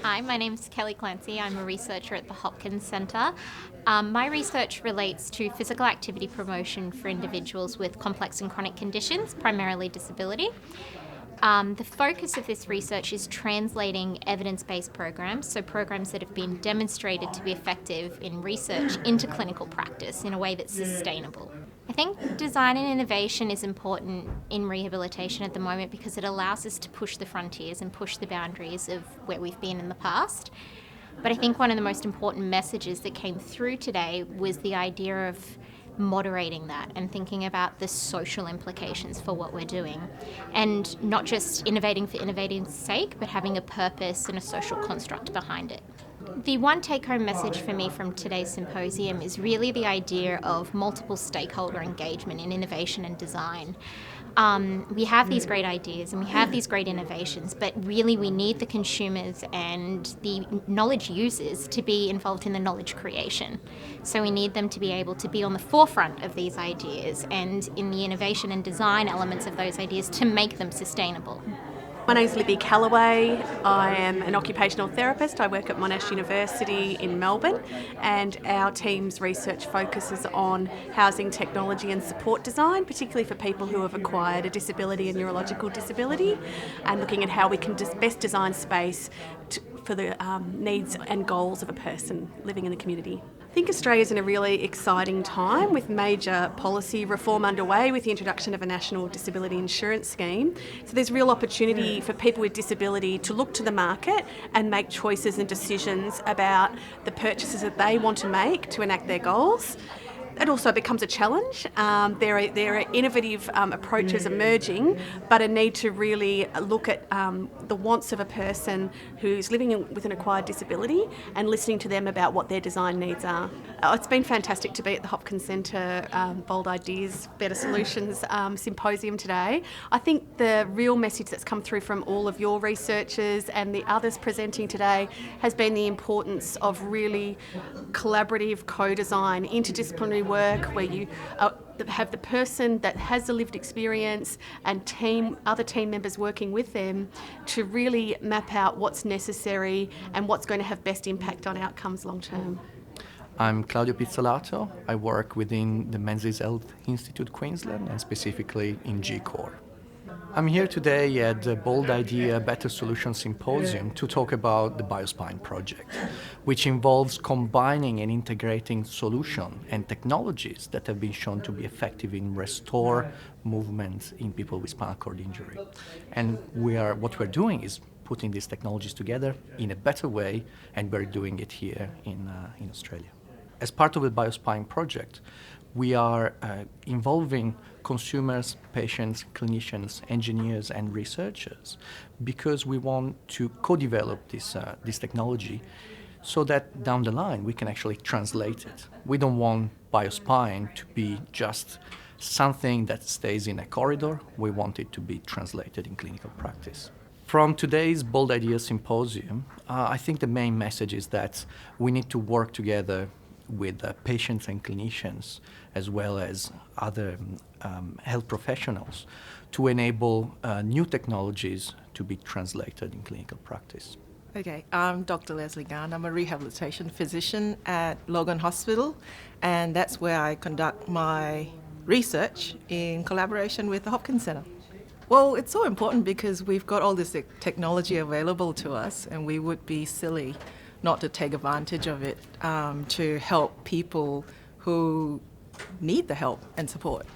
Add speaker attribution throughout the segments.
Speaker 1: Hi, my name is Kelly Clancy. I'm a researcher at the Hopkins Centre. My research relates to physical activity promotion for individuals with complex and chronic conditions, primarily disability. The focus of this research is translating evidence-based programs, so programs that have been demonstrated to be effective in research, into clinical practice in a way that's sustainable. I think design and innovation is important in rehabilitation at the moment because it allows us to push the frontiers and push the boundaries of where we've been in the past. But I think one of the most important messages that came through today was the idea of moderating that and thinking about the social implications for what we're doing, and not just innovating for innovating's sake, but having a purpose and a social construct behind it. The one take-home message for me from today's symposium is really the idea of multiple stakeholder engagement in innovation and design. We have these great ideas and we have these great innovations, but really we need the consumers and the knowledge users to be involved in the knowledge creation. So we need them to be able to be on the forefront of these ideas and in the innovation and design elements of those ideas to make them sustainable.
Speaker 2: My name's Libby Callaway. I am an occupational therapist. I work at Monash University in Melbourne, and our team's research focuses on housing technology and support design, particularly for people who have acquired a disability, a neurological disability, and looking at how we can best design space for the needs and goals of a person living in the community. I think Australia's in a really exciting time with major policy reform underway with the introduction of a national disability insurance scheme. So there's real opportunity for people with disability to look to the market and make choices and decisions about the purchases that they want to make to enact their goals. It also becomes a challenge. There are innovative approaches emerging, but a need to really look at the wants of a person who's living with an acquired disability and listening to them about what their design needs are. It's been fantastic to be at the Hopkins Centre Bold Ideas, Better Solutions Symposium today. I think the real message that's come through from all of your researchers and the others presenting today has been the importance of really collaborative co-design, interdisciplinary work where you have the person that has the lived experience and other team members working with them to really map out what's necessary and what's going to have best impact on outcomes long term.
Speaker 3: I'm Claudio Pizzolato. I work within the Menzies Health Institute Queensland and specifically in G-Core. I'm here today at the Bold Idea Better Solutions Symposium to talk about the Biospine project, which involves combining and integrating solutions and technologies that have been shown to be effective in restore movement in people with spinal cord injury. And what we're doing is putting these technologies together in a better way, and we're doing it here in Australia. As part of the Biospine project, we are involving consumers, patients, clinicians, engineers, and researchers because we want to co-develop this technology so that down the line we can actually translate it. We don't want Biospine to be just something that stays in a corridor. We want it to be translated in clinical practice. From today's Bold Ideas Symposium, I think the main message is that we need to work together with patients and clinicians, as well as other health professionals, to enable new technologies to be translated in clinical practice.
Speaker 4: Okay, I'm Dr. Leslie Gunn. I'm a rehabilitation physician at Logan Hospital, and that's where I conduct my research in collaboration with the Hopkins Centre. Well, it's so important because we've got all this technology available to us, and we would be silly not to take advantage of it to help people who need the help and support.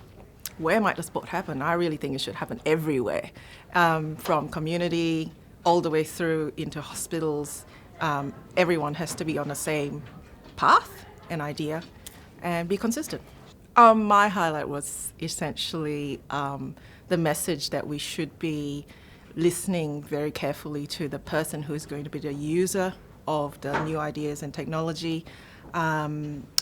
Speaker 4: Where might the support happen? I really think it should happen everywhere, from community all the way through into hospitals. Everyone has to be on the same path and idea and be consistent. My highlight was essentially the message that we should be listening very carefully to the person who is going to be the user of the new ideas and technology,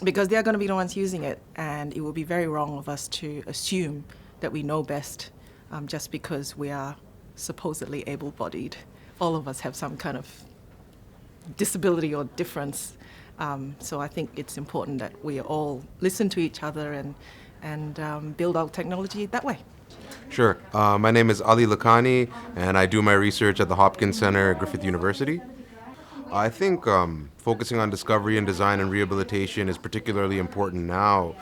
Speaker 4: because they're going to be the ones using it, and it would be very wrong of us to assume that we know best just because we are supposedly able-bodied. All of us have some kind of disability or difference, so I think it's important that we all listen to each other and build our technology that way.
Speaker 5: Sure. My name is Ali Lakhani, and I do my research at the Hopkins Centre at Griffith University. I think focusing on discovery and design and rehabilitation is particularly important now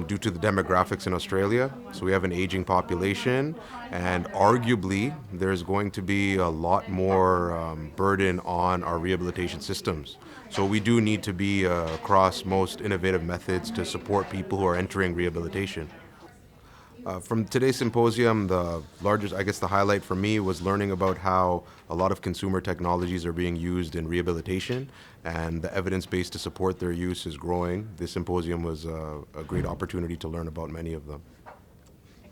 Speaker 5: due to the demographics in Australia. So we have an aging population, and arguably there's going to be a lot more burden on our rehabilitation systems. So we do need to be across most innovative methods to support people who are entering rehabilitation. From today's symposium, the largest, I guess the highlight for me was learning about how a lot of consumer technologies are being used in rehabilitation, and the evidence base to support their use is growing. This symposium was a great opportunity to learn about many of them.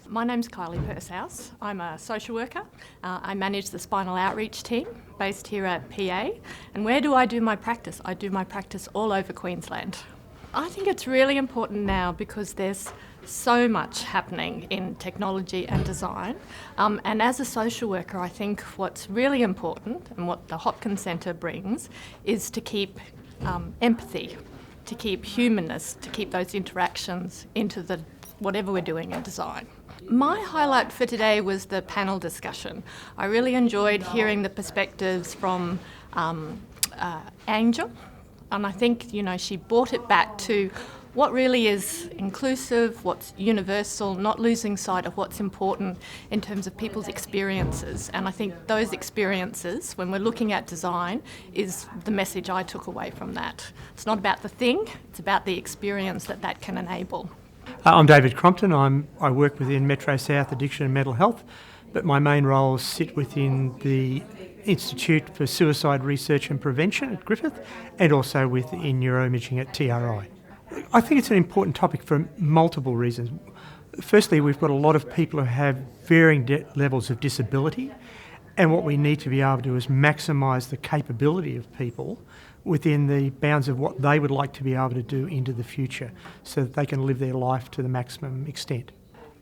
Speaker 6: My name's Kylie Pursehouse. I'm a social worker. I manage the spinal outreach team based here at PA. And where do I do my practice? I do my practice all over Queensland. I think it's really important now because there's so much happening in technology and design. And as a social worker, I think what's really important and what the Hopkins Centre brings is to keep empathy, to keep humanness, to keep those interactions into the whatever we're doing in design. My highlight for today was the panel discussion. I really enjoyed hearing the perspectives from Angel, and I think she brought it back to what really is inclusive, what's universal, not losing sight of what's important in terms of people's experiences. And I think those experiences, when we're looking at design, is the message I took away from that. It's not about the thing, it's about the experience that can enable.
Speaker 7: I'm David Crompton. I work within Metro South Addiction and Mental Health, but my main roles sit within the Institute for Suicide Research and Prevention at Griffith, and also within neuroimaging at TRI. I think it's an important topic for multiple reasons. Firstly, we've got a lot of people who have varying levels of disability, and what we need to be able to do is maximise the capability of people within the bounds of what they would like to be able to do into the future so that they can live their life to the maximum extent.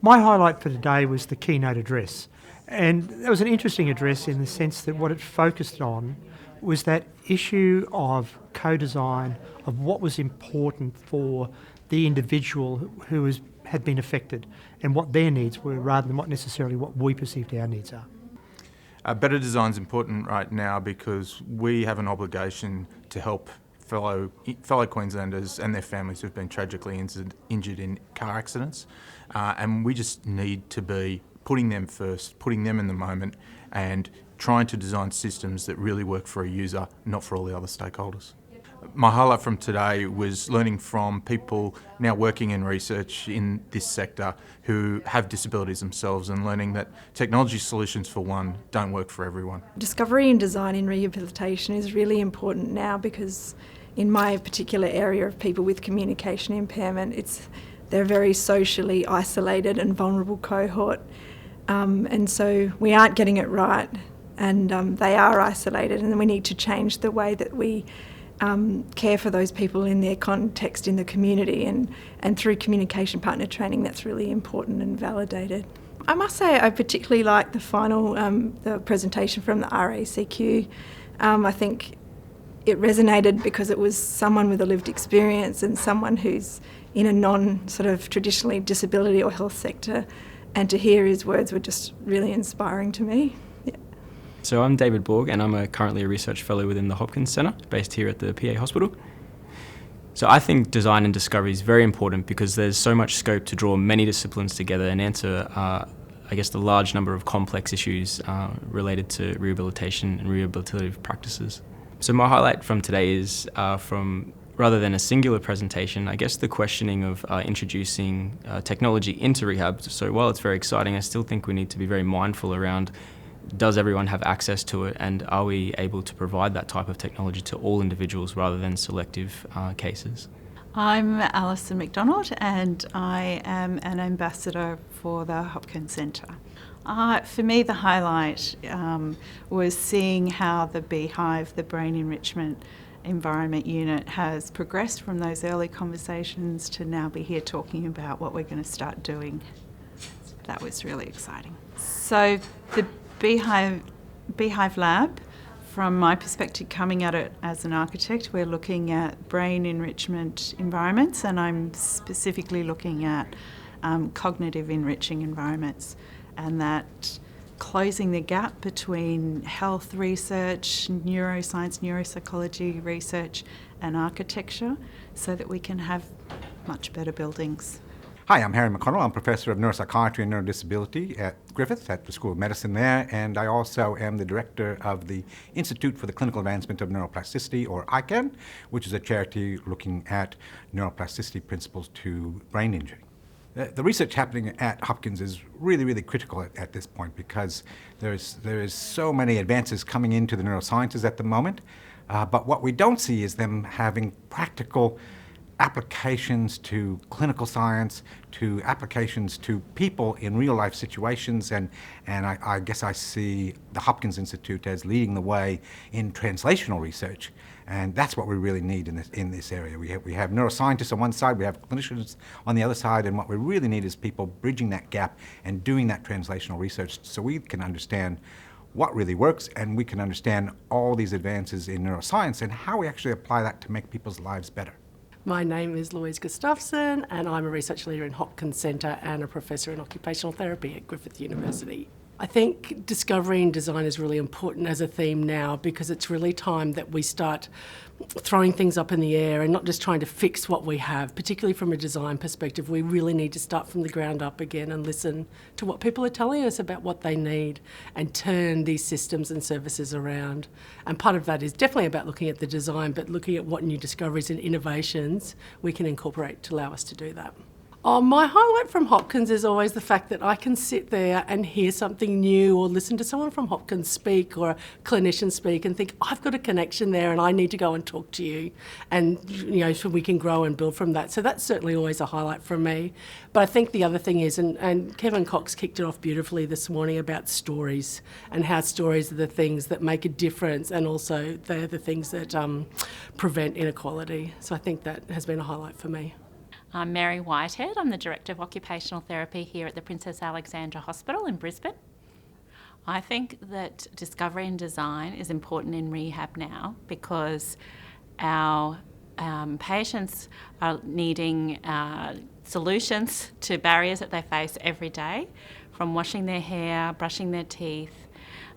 Speaker 7: My highlight for today was the keynote address, and that was an interesting address in the sense that what it focused on was that issue of co-design, of what was important for the individual who had been affected and what their needs were rather than what necessarily what we perceived our needs are.
Speaker 8: Better design is important right now because we have an obligation to help fellow Queenslanders and their families who've been tragically injured in car accidents, and we just need to be putting them first, putting them in the moment, and trying to design systems that really work for a user, not for all the other stakeholders. My highlight from today was learning from people now working in research in this sector who have disabilities themselves, and learning that technology solutions for one don't work for everyone.
Speaker 9: Discovery and design in rehabilitation is really important now because in my particular area of people with communication impairment, they're a very socially isolated and vulnerable cohort, and so we aren't getting it right, and they are isolated, and we need to change the way that we care for those people in their context in the community, and through communication partner training that's really important and validated. I must say I particularly like the final the presentation from the RACQ. I think it resonated because it was someone with a lived experience and someone who's in a non-sort of traditionally disability or health sector, and to hear his words were just really inspiring to me.
Speaker 10: So I'm David Borg, and I'm currently a research fellow within the Hopkins Centre, based here at the PA Hospital. So I think design and discovery is very important because there's so much scope to draw many disciplines together and answer, the large number of complex issues related to rehabilitation and rehabilitative practices. So my highlight from today is rather than a singular presentation, I guess the questioning of introducing technology into rehab. So while it's very exciting, I still think we need to be very mindful around, does everyone have access to it, and are we able to provide that type of technology to all individuals rather than selective cases?
Speaker 11: I'm Alison McDonald, and I am an ambassador for the Hopkins Centre. For me, the highlight was seeing how the Beehive, the Brain Enrichment Environment Unit, has progressed from those early conversations to now be here talking about what we're going to start doing. That was really exciting. So the Beehive Lab, from my perspective, coming at it as an architect, we're looking at brain enrichment environments, and I'm specifically looking at cognitive enriching environments, and that closing the gap between health research, neuroscience, neuropsychology research and architecture so that we can have much better buildings.
Speaker 12: Hi, I'm Harry McConnell. I'm Professor of Neuropsychiatry and Neurodisability at Griffith at the School of Medicine there, and I also am the Director of the Institute for the Clinical Advancement of Neuroplasticity, or ICAN, which is a charity looking at neuroplasticity principles to brain injury. The research happening at Hopkins is really, really critical at this point because there is so many advances coming into the neurosciences at the moment, but what we don't see is them having practical applications to clinical science, to applications to people in real life situations, and I guess I see the Hopkins Institute as leading the way in translational research, and that's what we really need in this area. We have neuroscientists on one side, we have clinicians on the other side, and what we really need is people bridging that gap and doing that translational research so we can understand what really works and we can understand all these advances in neuroscience and how we actually apply that to make people's lives better.
Speaker 13: My name is Louise Gustafsson and I'm a research leader in Hopkins Centre and a professor in occupational therapy at Griffith University. I think discovery and design is really important as a theme now because it's really time that we start throwing things up in the air and not just trying to fix what we have, particularly from a design perspective. We really need to start from the ground up again and listen to what people are telling us about what they need and turn these systems and services around. And part of that is definitely about looking at the design, but looking at what new discoveries and innovations we can incorporate to allow us to do that. Oh, my highlight from Hopkins is always the fact that I can sit there and hear something new or listen to someone from Hopkins speak or a clinician speak and think, I've got a connection there and I need to go and talk to you and, so we can grow and build from that. So that's certainly always a highlight for me. But I think the other thing is, and Kevin Cox kicked it off beautifully this morning about stories and how stories are the things that make a difference and also they're the things that prevent inequality. So I think that has been a highlight for me.
Speaker 14: I'm Mary Whitehead. I'm the Director of Occupational Therapy here at the Princess Alexandra Hospital in Brisbane. I think that discovery and design is important in rehab now because our patients are needing solutions to barriers that they face every day, from washing their hair, brushing their teeth,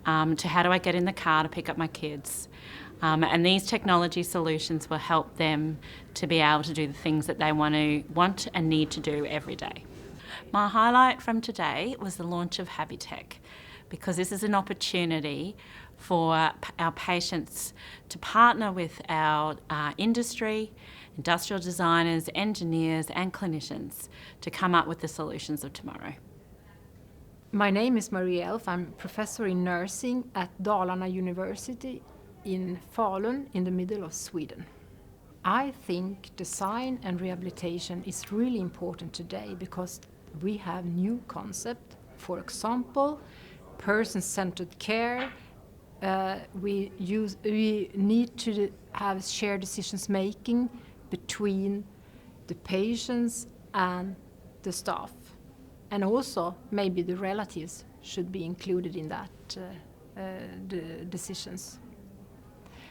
Speaker 14: to how do I get in the car to pick up my kids. And these technology solutions will help them to be able to do the things that they want and need to do every day. My highlight from today was the launch of Habitech, because this is an opportunity for our patients to partner with our industry, industrial designers, engineers and clinicians to come up with the solutions of tomorrow.
Speaker 15: My name is Marie Elf. I'm professor in nursing at Dalarna University in Falun in the middle of Sweden. I think design and rehabilitation is really important today because we have new concepts. For example, person-centered care. We need to have shared decisions making between the patients and the staff. And also maybe the relatives should be included in that the decisions.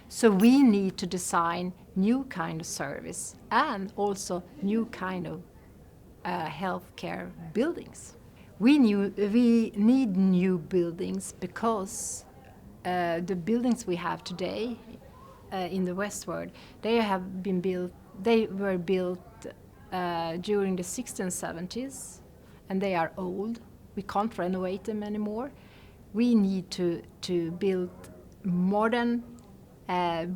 Speaker 15: So we need to design new kind of service and also new kind of healthcare buildings. We need new buildings because the buildings we have today in the westward, they were built during the 60s and 70s, and they are old. We can't renovate them anymore. We need to build modern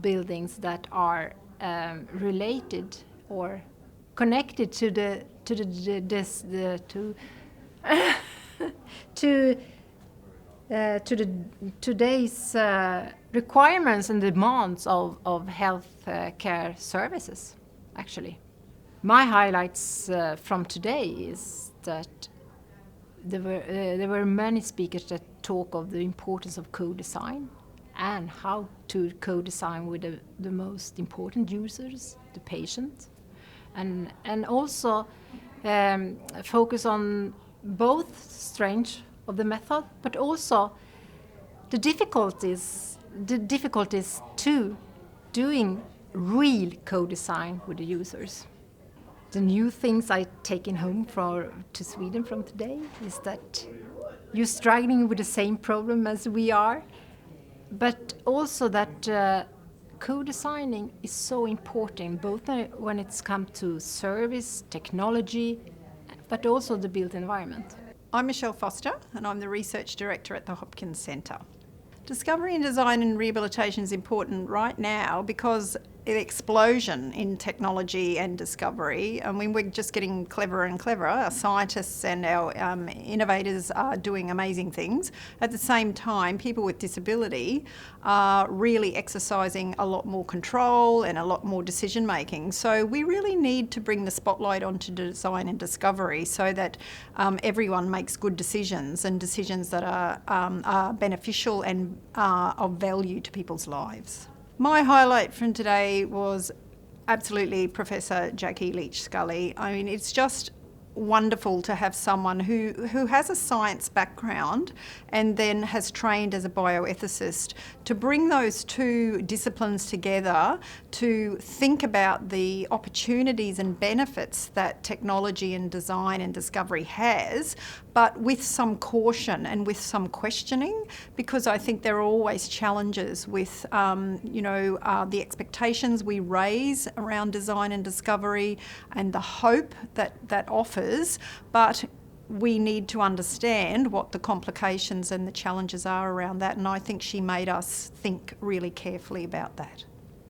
Speaker 15: buildings that are related or connected to today's requirements and demands of health care services, actually. My highlights from today is that there were many speakers that talk of the importance of co-design and how to co-design with the most important users, the patient, and also focus on both strengths of the method, but also the difficulties to doing real co-design with the users. The new things I've taken home to Sweden from today is that you're struggling with the same problem as we are, but also that co-designing is so important, both when it's come to service, technology, but also the built environment.
Speaker 16: I'm Michelle Foster and I'm the Research Director at the Hopkins Centre. Discovery and design and rehabilitation is important right now because the explosion in technology and discovery, I mean, we're just getting cleverer and cleverer. Our scientists and our innovators are doing amazing things. At the same time, people with disability are really exercising a lot more control and a lot more decision making. So we really need to bring the spotlight onto design and discovery so that everyone makes good decisions and decisions that are beneficial and are of value to people's lives. My highlight from today was absolutely Professor Jackie Leach-Scully. I mean, it's just wonderful to have someone who has a science background and then has trained as a bioethicist to bring those two disciplines together to think about the opportunities and benefits that technology and design and discovery has, but with some caution and with some questioning, because I think there are always challenges with the expectations we raise around design and discovery and the hope that offers, but we need to understand what the complications and the challenges are around that, and I think she made us think really carefully about that.